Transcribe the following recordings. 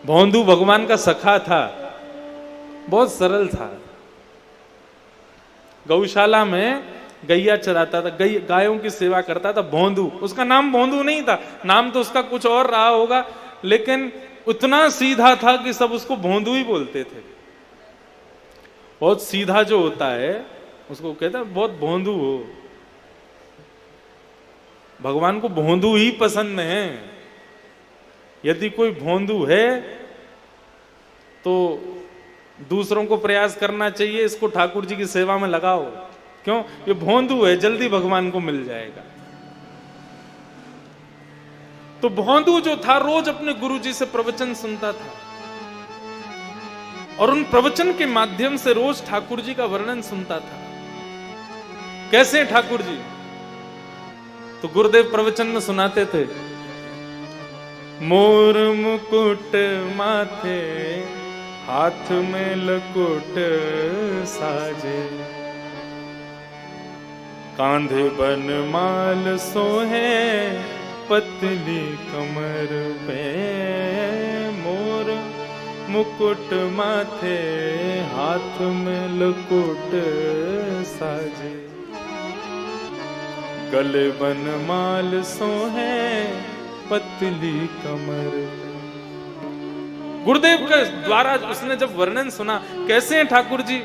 भोंदू भगवान का सखा था, बहुत सरल था। गौशाला में गैया चराता था, गायों की सेवा करता था। भोंदू, उसका नाम भोंदू नहीं था, नाम तो उसका कुछ और रहा होगा, लेकिन उतना सीधा था कि सब उसको भोंदू ही बोलते थे। बहुत सीधा जो होता है उसको कहता है बहुत भोंदू हो। भगवान को भोंदू ही पसंद है। यदि कोई भोंदू है तो दूसरों को प्रयास करना चाहिए इसको ठाकुर जी की सेवा में लगाओ। क्यों? ये भोंदू है, जल्दी भगवान को मिल जाएगा। तो भोंदू जो था रोज अपने गुरुजी से प्रवचन सुनता था और उन प्रवचन के माध्यम से रोज ठाकुर जी का वर्णन सुनता था। कैसे ठाकुर जी? तो गुरुदेव प्रवचन में सुनाते थे, मोर मुकुट माथे हाथ में लकुट साजे, कांधे बनमाल सोहे पतली कमर पे, मोर मुकुट माथे हाथ में लकुट साजे, गले बनमाल सोहे पतली कमर पे। गुरुदेव के द्वारा उसने जब वर्णन सुना, कैसे हैं ठाकुर जी?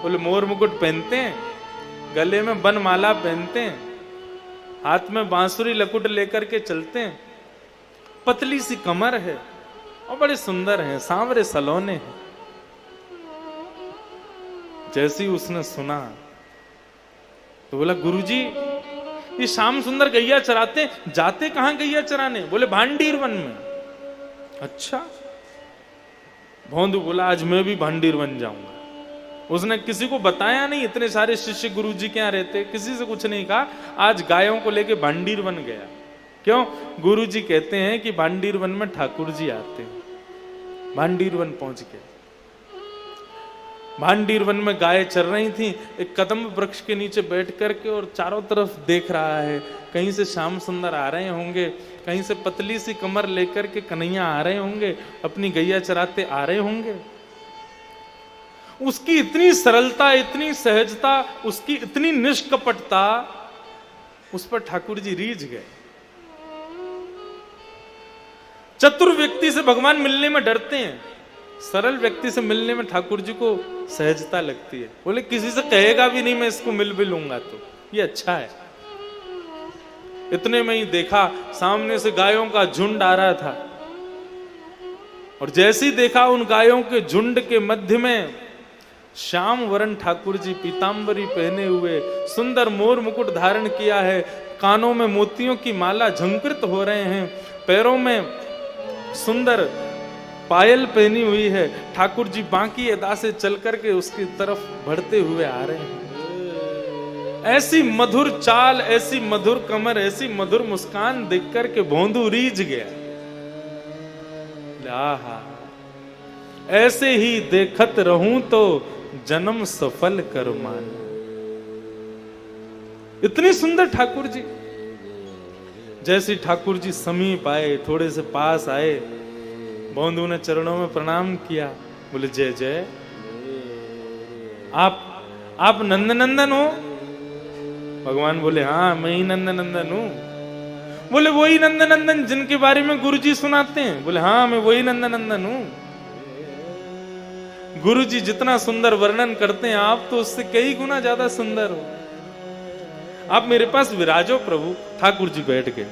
बोले मोर मुकुट पहनते हैं, गले में बनमाला पहनते हैं, हाथ में बांसुरी लकुट लेकर के चलते हैं, पतली सी कमर है और बड़े सुंदर हैं, सांवरे सलोने हैं। जैसे ही उसने सुना तो बोला, गुरुजी ये श्याम सुंदर गैया चराते, जाते कहां गैया चराने? बोले भांडीर वन में। अच्छा। भोंदू बोला आज मैं भी भांडीर वन जाऊंगा। उसने किसी को बताया नहीं, इतने सारे शिष्य गुरुजी के यहाँ रहते, किसी से कुछ नहीं कहा। आज गायों को लेके भांडीर वन गया। क्यों? गुरुजी कहते हैं कि भांडीर वन में ठाकुर जी आते हैं। भांडीर वन पहुंच गए। भांडीर वन में गाय चर रही थी, एक कदम वृक्ष के नीचे बैठ करके और चारों तरफ देख रहा है। कहीं से श्याम सुंदर आ रहे होंगे, कहीं से पतली सी कमर लेकर के कन्हैया आ रहे होंगे, अपनी गैया चराते आ रहे होंगे। उसकी इतनी सरलता, इतनी सहजता, उसकी इतनी निष्कपटता, उस पर ठाकुर जी रीझ गए। चतुर व्यक्ति से भगवान मिलने में डरते हैं, सरल व्यक्ति से मिलने में ठाकुर जी को सहजता लगती है। बोले किसी से कहेगा भी नहीं मैं इसको मिल भी लूंगा तो ये अच्छा है। इतने में ही देखा सामने से गायों का झुंड आ रहा था और जैसे ही देखा उन गायों के झुंड के मध्य में श्याम वरण ठाकुर जी पीतांबरी पहने हुए, सुंदर मोर मुकुट धारण किया है, कानों में मोतियों की माला झंकृत हो रहे हैं, पैरों में सुंदर पायल पहनी हुई है। ठाकुर जी बांकी अदा से चल करके उसकी तरफ बढ़ते हुए आ रहे हैं। ऐसी मधुर चाल, ऐसी मधुर कमर, ऐसी मधुर मुस्कान देख करके भोंदू रीझ गया। आहा, ऐसे ही देखत रहूं तो जन्म सफल कर मान। इतनी सुंदर ठाकुर जी। जैसे ठाकुर जी समीप आए, थोड़े से पास आए, भोंदू ने चरणों में प्रणाम किया। बोले जय जय, आप नंदनंदन हो? भगवान बोले हाँ मैं ही नंदनंदन हूं। बोले वही नंदनंदन जिनके बारे में गुरुजी सुनाते हैं? बोले हाँ मैं वही नंदनंदन हूं। गुरुजी जितना सुंदर वर्णन करते हैं आप तो उससे कई गुना ज्यादा सुंदर हो। आप मेरे पास विराजो प्रभु। ठाकुर जी बैठ गए।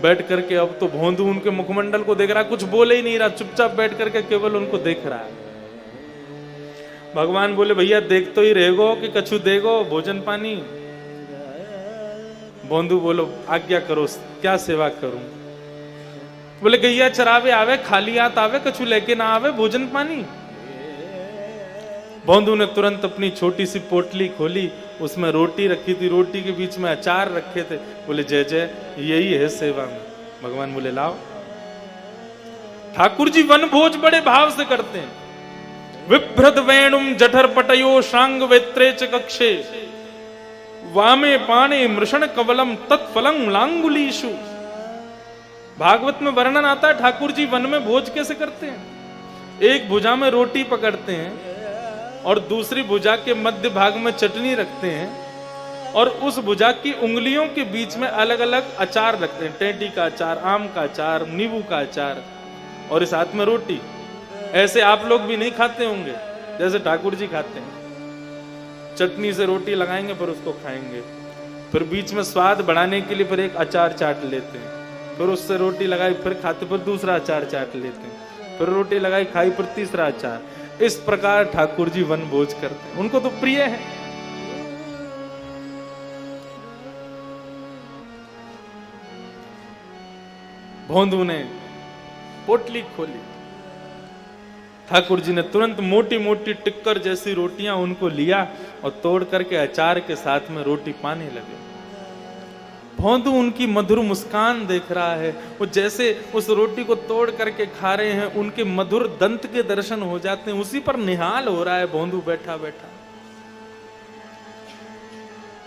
बैठ करके अब तो भोंदू उनके मुखमंडल को देख रहा, कुछ बोले ही नहीं रहा, चुपचाप बैठ करके केवल उनको देख रहा है। भगवान बोले भैया देख तो ही रहेगो कि कछु देगो भोजन पानी? भोंदू बोलो आज्ञा करो, क्या सेवा करूं? बोले गैया चरावे आवे, खाली हाथ आवे, कछु लेके ना आवे भोजन पानी? भोंदू ने तुरंत अपनी छोटी सी पोटली खोली, उसमें रोटी रखी थी, रोटी के बीच में अचार रखे थे। बोले जय जय, यही है सेवा में। भगवान बोले लाओ। ठाकुर जी वन भोज बड़े भाव से करते हैं। विभ्रत वेणुम जठर पटयो शांग वेत्रे च कक्षे, वामे पाणे मृषण कवलम तत्फलम लांगुलीषु। भागवत में वर्णन आता है ठाकुर जी वन में भोज कैसे करते हैं। एक भुजा में रोटी पकड़ते हैं और दूसरी भुजा के मध्य भाग में चटनी रखते हैं और उस भुजा की उंगलियों के बीच में अलग अलग अचार रखते हैं, टेंटी का अचार, आम का अचार, नींबू का अचार और इस हाथ में रोटी। ऐसे आप लोग भी नहीं खाते होंगे जैसे ठाकुर जी खाते हैं। चटनी से रोटी लगाएंगे फिर उसको खाएंगे, फिर बीच में स्वाद बढ़ाने के लिए फिर एक अचार चाट लेते हैं, फिर उससे रोटी लगाई फिर खाते, फिर दूसरा अचार चाट लेते हैं, फिर रोटी लगाई खाई फिर तीसरा अचार। इस प्रकार ठाकुर जी वन भोज करते हैं, उनको तो प्रिय है। भोंदू ने पोटली खोली, ठाकुर जी ने तुरंत मोटी मोटी टिक्कर जैसी रोटियां उनको लिया और तोड़ करके अचार के साथ में रोटी पाने लगे। भोंदू उनकी मधुर मुस्कान देख रहा है, वो जैसे उस रोटी को तोड़ करके खा रहे हैं, उनके मधुर दंत के दर्शन हो जाते हैं, उसी पर निहाल हो रहा है भोंदू बैठा बैठा।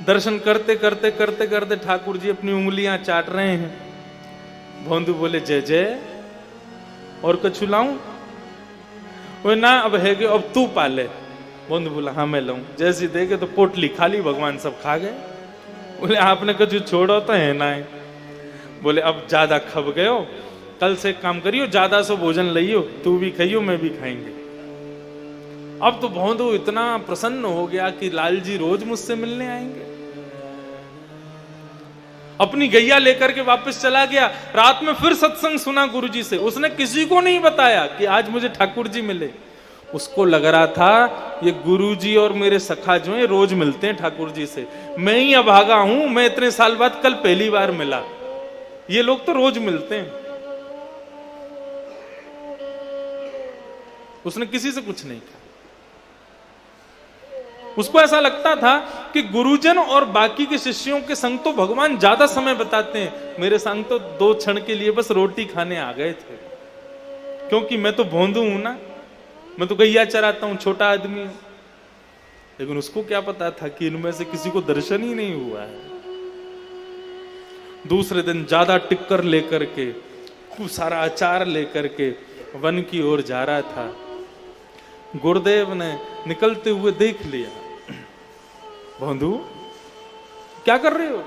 दर्शन करते करते करते करते ठाकुर जी अपनी उंगलियां चाट रहे हैं। भोंदू बोले जय जय, और कुछ लाऊं? वो ना अब है कि अब तू पाले। भोंदू बोला हाँ मैं लाऊं। जैसी देखे तो पोटली खाली, भगवान सब खा गए। बोले आपने कुछ छोड़ो तो है ना है। बोले अब ज्यादा खब गए हो, कल से काम करियो, ज्यादा सो भोजन लियो, तू भी खाइयो मैं भी खाएंगे। अब तो भोंदू इतना प्रसन्न हो गया कि लाल जी रोज मुझसे मिलने आएंगे। अपनी गैया लेकर के वापस चला गया। रात में फिर सत्संग सुना गुरुजी से, उसने किसी को नहीं बताया कि आज मुझे ठाकुर जी मिले। उसको लग रहा था ये गुरुजी और मेरे सखा जो है रोज मिलते हैं ठाकुर जी से, मैं ही अभागा हूं, मैं इतने साल बाद कल पहली बार मिला, ये लोग तो रोज मिलते हैं। उसने किसी से कुछ नहीं कहा। उसको ऐसा लगता था कि गुरुजन और बाकी के शिष्यों के संग तो भगवान ज्यादा समय बताते हैं, मेरे संग तो 2 क्षण के लिए बस रोटी खाने आ गए थे, क्योंकि मैं तो भोंदू हूं ना, मैं तो गैया चराता हूं, छोटा आदमी हूं। लेकिन उसको क्या पता था कि इनमें से किसी को दर्शन ही नहीं हुआ है। दूसरे दिन ज्यादा टिक्कर लेकर के, खूब सारा अचार लेकर के वन की ओर जा रहा था। गुरुदेव ने निकलते हुए देख लिया। भोंदू क्या कर रहे हो?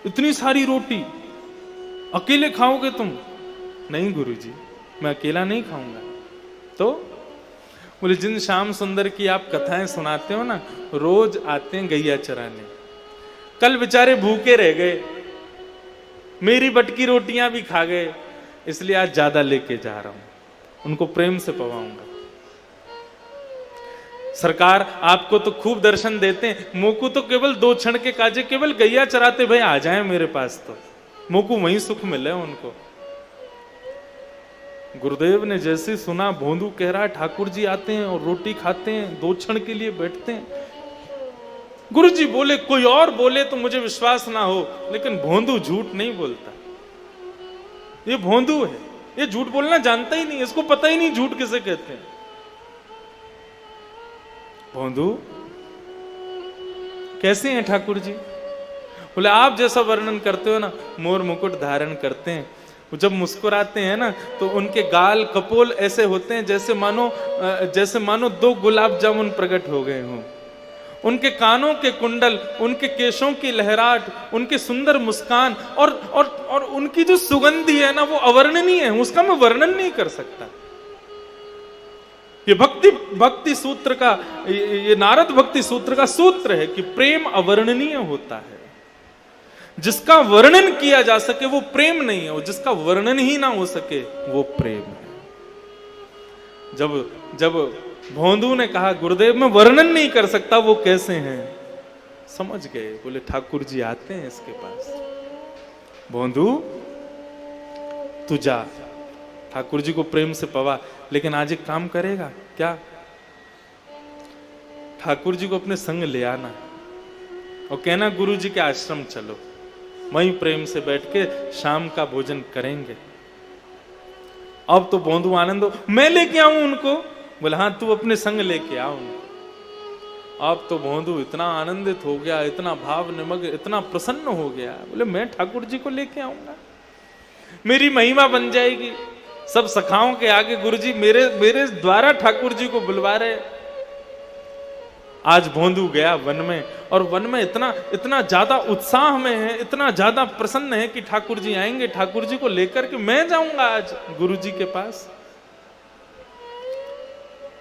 इतनी सारी रोटी अकेले खाओगे तुम? नहीं गुरुजी, मैं अकेला नहीं खाऊंगा। तो बोले जिन श्याम सुंदर की आप कथाएं सुनाते हो ना, रोज आते हैं गैया चराने, कल बेचारे भूखे रह गए, मेरी बटकी रोटियां भी खा गए, इसलिए आज ज्यादा लेके जा रहा हूं, उनको प्रेम से पवाऊंगा। सरकार आपको तो खूब दर्शन देते हैं, मोकू तो केवल 2 क्षण के काजे केवल गैया चराते, भाई आ जाएं मेरे पास, तो मोकू वहीं सुख मिले उनको। गुरुदेव ने जैसे सुना, भोंदू कह रहा है ठाकुर जी आते हैं और रोटी खाते हैं, 2 क्षण के लिए बैठते हैं। गुरुजी बोले कोई और बोले तो मुझे विश्वास ना हो, लेकिन भोंदू झूठ नहीं बोलता। ये भोंदू है, ये झूठ बोलना जानता ही नहीं, इसको पता ही नहीं झूठ किसे कहते हैं। भोंदू कैसे हैं ठाकुर जी? बोले आप जैसा वर्णन करते हो ना, मोर मुकुट धारण करते हैं, जब मुस्कुराते हैं ना तो उनके गाल कपोल ऐसे होते हैं जैसे मानो 2 गुलाब जामुन प्रकट हो गए हों। उनके कानों के कुंडल, उनके केशों की लहराट, उनके सुंदर मुस्कान और उनकी जो सुगंधी है ना, वो अवर्णनीय है, उसका मैं वर्णन नहीं कर सकता। ये भक्ति सूत्र का, ये नारद भक्ति सूत्र का सूत्र है कि प्रेम अवर्णनीय होता है। जिसका वर्णन किया जा सके वो प्रेम नहीं है, जिसका वर्णन ही ना हो सके वो प्रेम है। जब भोंदू ने कहा गुरुदेव मैं वर्णन नहीं कर सकता वो कैसे हैं, समझ गए। बोले ठाकुर जी आते हैं इसके पास। भोंदू तू जा, ठाकुर जी को प्रेम से पवा, लेकिन आज एक काम करेगा क्या? ठाकुर जी को अपने संग ले आना और कहना गुरु जी के आश्रम चलो, वहीं प्रेम से बैठ के शाम का भोजन करेंगे। अब तो भोंदू आनंद हो, मैं लेके आऊं उनको? बोले हाँ तू अपने संग लेके आओ। अब तो भोंदू इतना आनंदित हो गया, इतना भाव निमग्न, इतना प्रसन्न हो गया, बोले मैं ठाकुर जी को लेके आऊंगा। मेरी महिमा बन जाएगी। सब सखाओं के आगे गुरुजी मेरे मेरे द्वारा ठाकुर जी को बुलवा रहे। आज भोंदू गया वन में, और वन में इतना ज्यादा उत्साह में है, इतना ज्यादा प्रसन्न है कि ठाकुर जी आएंगे, ठाकुर जी को लेकर के मैं जाऊंगा आज गुरु जी के पास।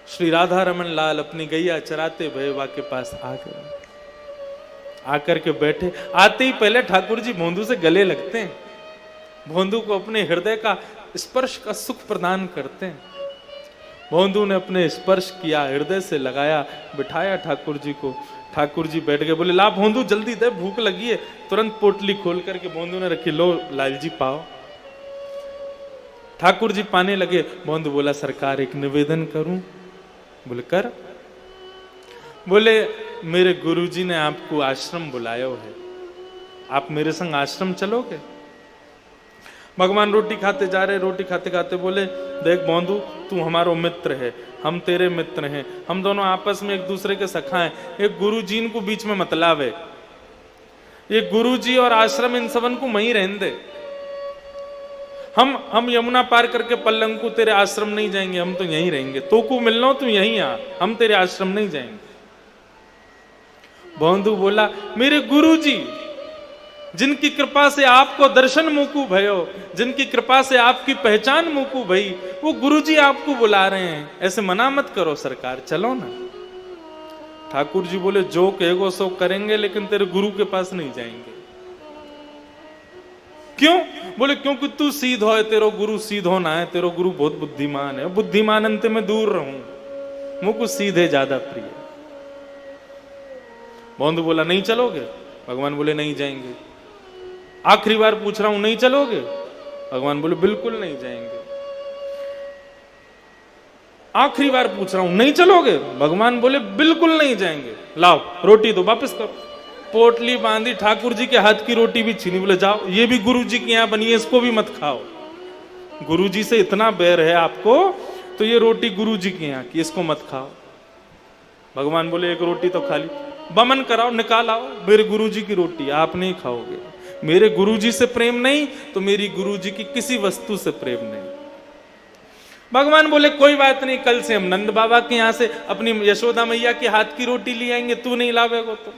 श्री राधा रमन लाल अपनी गैया चराते भैरवा के पास आ गए, आकर के बैठे। आते ही पहले ठाकुर जी भोंदू से गले लगते हैं, भोंदू को अपने हृदय का स्पर्श का सुख प्रदान करते हैं। भोंदू ने अपने स्पर्श किया, हृदय से लगाया, बिठाया ठाकुर जी को। ठाकुर जी बैठ गए, बोले ला भोंदू जल्दी दे, भूख लगी है। तुरंत पोटली खोल करके भोंदू ने रखी, लो लाल जी पाओ। ठाकुर जी पाने लगे। भोंदू बोला सरकार एक निवेदन करूं? बोले कर। बोले मेरे गुरुजी ने आपको आश्रम बुलाया है, आप मेरे संग आश्रम चलोगे? भगवान रोटी खाते जा रहे, रोटी खाते खाते बोले देख भोंदू, तू हमारा मित्र है, हम तेरे मित्र हैं, हम दोनों आपस में एक दूसरे के सखा हैं। एक गुरुजी इनको बीच में मत लावे, ये गुरुजी और आश्रम इन सबन को वहीं रहने दे। हम यमुना पार करके पल्लंकु तेरे आश्रम नहीं जाएंगे, हम तो यहीं रहेंगे। तो को मिलना तू यहीं आ, हम तेरे आश्रम नहीं जाएंगे। भोंदू बोला मेरे गुरुजी जिनकी कृपा से आपको दर्शन मुकू भयो, जिनकी कृपा से आपकी पहचान मुकू भई, वो गुरुजी आपको बुला रहे हैं, ऐसे मना मत करो सरकार, चलो ना। ठाकुर जी बोले जो कहेगो सो करेंगे, लेकिन तेरे गुरु के पास नहीं जाएंगे। क्यों? बोले क्योंकि तू सीधो है, तेरो गुरु सीधो ना है, तेरो गुरु बहुत बुद्धिमान है, बुद्धिमान अंत में दूर रहूं, मुझको सीधे ज्यादा प्रिय। भोंदू बोला नहीं चलोगे? भगवान बोले नहीं जाएंगे। आखिरी बार पूछ रहा हूं, नहीं चलोगे? भगवान बोले बिल्कुल नहीं जाएंगे। आखिरी बार पूछ रहा हूं, नहीं चलोगे? भगवान बोले बिल्कुल नहीं जाएंगे। लाओ रोटी दो, वापस करो। पोटली बांधी, ठाकुर जी के हाथ की रोटी भी छीनी, बोले जाओ, ये भी गुरु जी के यहां बनी है, इसको भी मत खाओ। गुरु जी से इतना बैर है आपको, तो ये रोटी गुरु जी के यहां की, इसको मत खाओ। भगवान बोले एक रोटी तो खा ली, बमन कराओ, निकाल आओ, मेरे गुरु जी की रोटी आप नहीं खाओगे। मेरे गुरुजी से प्रेम नहीं तो मेरी गुरुजी की किसी वस्तु से प्रेम नहीं। भगवान बोले कोई बात नहीं, कल से हम नंद बाबा के यहां से अपनी यशोदा मैया के हाथ की रोटी ले आएंगे, तू नहीं लावेगा तो।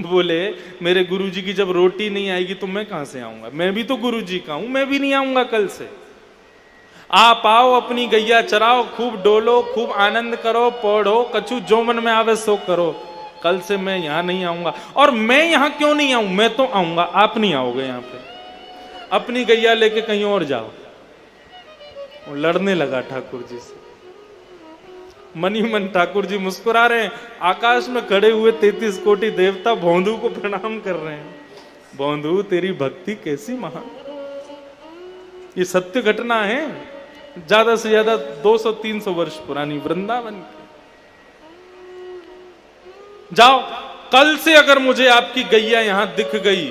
बोले मेरे गुरुजी की जब रोटी नहीं आएगी तो मैं कहां से आऊंगा? मैं भी तो गुरुजी का हूं, मैं भी नहीं आऊंगा कल से। आप आओ, अपनी गैया चराओ, खूब डोलो, खूब आनंद करो, पढ़ो, कछु जो मन में आवे सो करो। कल से मैं यहां नहीं आऊंगा। और मैं यहां क्यों नहीं आऊं? मैं तो आऊंगा, आप नहीं आओगे यहां पे। अपनी गैया लेके कहीं और जाओ। वो लड़ने लगा ठाकुर जी से। मन ही मन ठाकुर जी मुस्कुरा रहे हैं। आकाश में खड़े हुए 33 कोटि देवता भोंदू को प्रणाम कर रहे हैं। भोंदू तेरी भक्ति कैसी महान, ये सत्य घटना है, ज्यादा से ज्यादा 200-300 वर्ष पुरानी, वृंदावन की। जाओ, कल से अगर मुझे आपकी गैया यहां दिख गई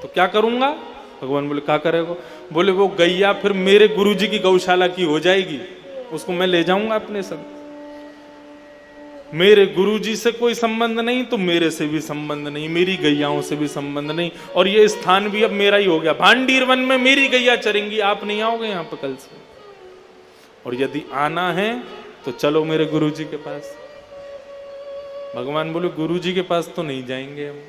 तो क्या करूंगा? भगवान बोले क्या करेगा? बोले वो गैया फिर मेरे गुरुजी की गौशाला की हो जाएगी, उसको मैं ले जाऊंगा अपने संग। मेरे गुरुजी से कोई संबंध नहीं तो मेरे से भी संबंध नहीं, मेरी गैयाओं से भी संबंध नहीं, और ये स्थान भी अब मेरा ही हो गया। भांडीर वन में मेरी गैया चरेंगी, आप नहीं आओगे यहां पर कल से। और यदि आना है तो चलो मेरे गुरुजी के पास। भगवान बोले गुरुजी के पास तो नहीं जाएंगे हम।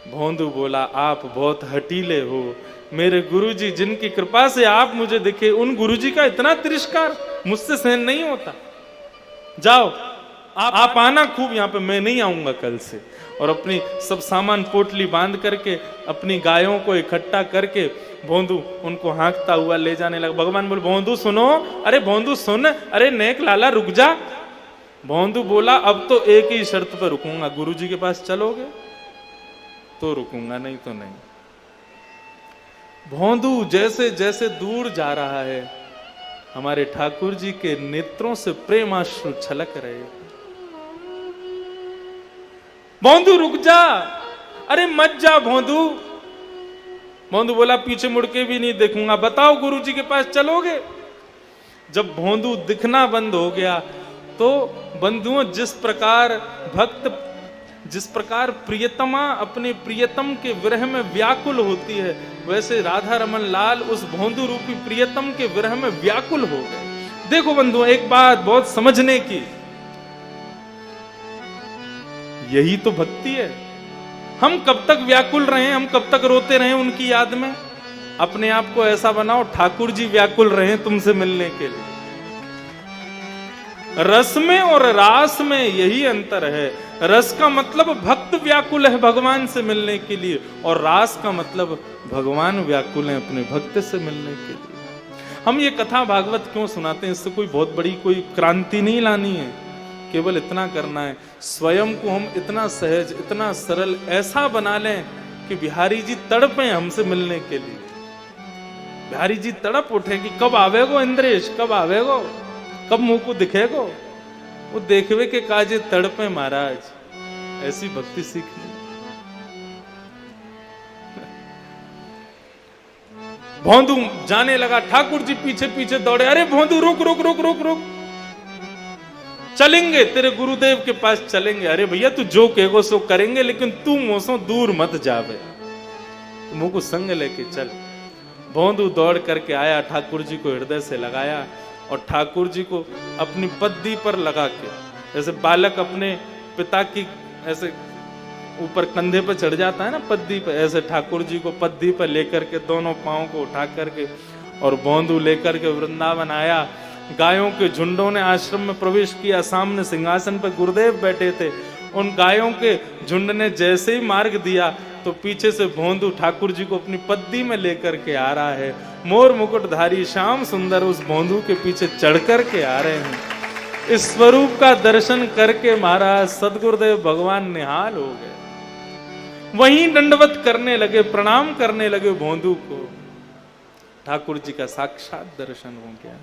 भोंदू बोला आप बहुत हटीले हो, मेरे गुरुजी जिनकी कृपा से आप मुझे दिखे, उन गुरुजी का इतना तिरस्कार मुझसे सहन नहीं होता। जाओ आप आना खूब यहाँ पे, मैं नहीं आऊंगा कल से। और अपनी सब सामान पोटली बांध करके अपनी गायों को इकट्ठा करके भोंदू उनको हाँकता हुआ ले जाने लगा। भगवान बोले भोंदू सुनो, अरे भोंदू सुन, अरे नेक लाला रुक जा। भोंदू बोला अब तो एक ही शर्त पर रुकूंगा, गुरुजी के पास चलोगे तो रुकूंगा, नहीं तो नहीं। भोंदू जैसे जैसे दूर जा रहा है, हमारे ठाकुर जी के नेत्रों से प्रेमाश्रु छलक रहे। भोंदू रुक जा, अरे मत जा भोंदू। भोंदू बोला पीछे मुड़ के भी नहीं देखूंगा, बताओ गुरुजी के पास चलोगे? जब भोंदू दिखना बंद हो गया तो बंधुओं जिस प्रकार भक्त जिस प्रकार प्रियतमा अपने प्रियतम के विरह में व्याकुल होती है, वैसे राधा रमन लाल उस भोंदू रूपी प्रियतम के विरह में व्याकुल हो गए। देखो बंधु, एक बात बहुत समझने की, यही तो भक्ति है। हम कब तक व्याकुल रहे, हम कब तक रोते रहे उनकी याद में? अपने आप को ऐसा बनाओ ठाकुर जी व्याकुल रहे तुमसे मिलने के लिए। रस में और रास में यही अंतर है। रस का मतलब भक्त व्याकुल है भगवान से मिलने के लिए, और रास का मतलब भगवान व्याकुल है अपने भक्त से मिलने के लिए। हम ये कथा भागवत क्यों सुनाते हैं? इससे कोई बहुत बड़ी कोई क्रांति नहीं लानी है, केवल इतना करना है, स्वयं को हम इतना सहज, इतना सरल ऐसा बना लें कि बिहारी जी तड़पें हमसे मिलने के लिए। बिहारी जी तड़प उठे कि कब आवेगो इंद्रेश, कब आवेगो, कब मुंह को दिखेगो। वो देखवे के काजे तड़पे महाराज, ऐसी भक्ति सीखनी। भोंदू जाने लगा, ठाकुर जी पीछे पीछे दौड़े, अरे भोंदू रुक रुक रुक रुक रुक, चलेंगे तेरे गुरुदेव के पास चलेंगे। अरे भैया तू जो कहेगो सो करेंगे, लेकिन तू मोसो दूर मत जावे, मुंह को संग लेके चल। भोंदू दौड़ करके आया, ठाकुर जी को हृदय से लगाया और ठाकुर जी को अपनी पद्दी पर लगा के, जैसे बालक अपने पिता की ऐसे ऊपर कंधे पर चढ़ जाता है ना पद्दी पर, ऐसे ठाकुर जी को पद्दी पर लेकर के दोनों पांव को उठा करके और भोंदू लेकर के वृंदावन आया। गायों के झुंडों ने आश्रम में प्रवेश किया, सामने सिंहासन पर गुरुदेव बैठे थे। उन गायों के झुंड ने जैसे ही मार्ग दिया तो पीछे से भोंदू ठाकुर जी को अपनी पद्दी में लेकर के आ रहा है। मोर मुकुटधारी श्याम सुंदर उस भोंदू के पीछे चढ़ कर के आ रहे हैं। इस स्वरूप का दर्शन करके महाराज सदगुरुदेव भगवान निहाल हो गए, वहीं दंडवत करने लगे, प्रणाम करने लगे भोंदू को। ठाकुर जी का साक्षात दर्शन हो गया।